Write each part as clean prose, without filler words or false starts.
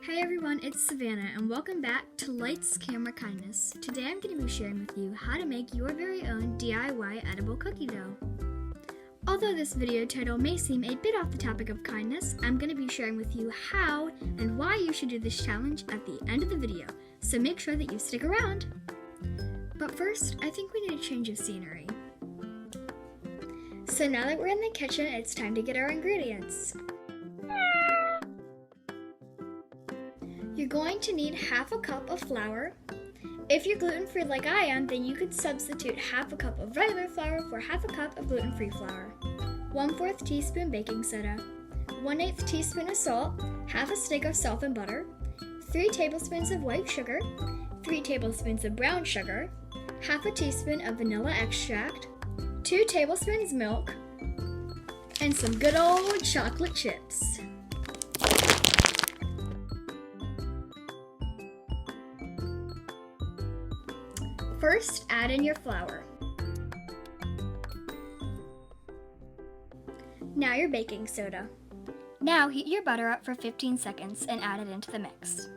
Hey everyone, it's Savannah and welcome back to Lights, Camera, Kindness. Today I'm going to be sharing with you how to make your very own DIY edible cookie dough. Although this video title may seem a bit off the topic of kindness, I'm going to be sharing with you how and why you should do this challenge at the end of the video, so make sure that you stick around. But first, I think we need a change of scenery. So now that we're in the kitchen, it's time to get our ingredients. You're going to need half a cup of flour. If you're gluten-free like I am, then you could substitute half a cup of regular flour for half a cup of gluten-free flour. 1/4 teaspoon baking soda, 1/8 teaspoon of salt, half a stick of salt and butter, 3 tablespoons of white sugar, 3 tablespoons of brown sugar, half a teaspoon of vanilla extract, 2 tablespoons milk, and some good old chocolate chips. First, add in your flour. Now your baking soda. Now heat your butter up for 15 seconds and add it into the mix.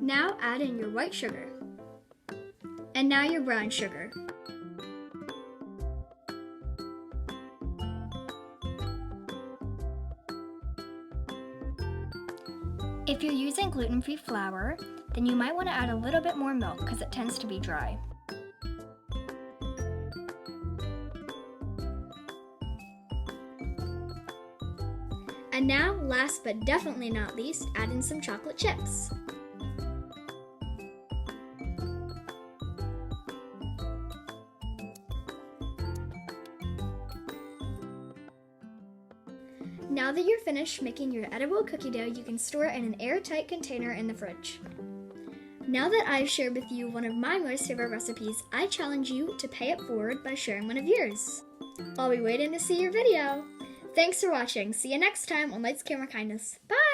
Now add in your white sugar. And now your brown sugar. If you're using gluten-free flour, then you might want to add a little bit more milk because it tends to be dry. And now, last but definitely not least, add in some chocolate chips. Now that you're finished making your edible cookie dough, you can store it in an airtight container in the fridge. Now that I've shared with you one of my most favorite recipes, I challenge you to pay it forward by sharing one of yours. I'll be waiting to see your video. Thanks for watching. See you next time on Lights, Camera, Kindness. Bye!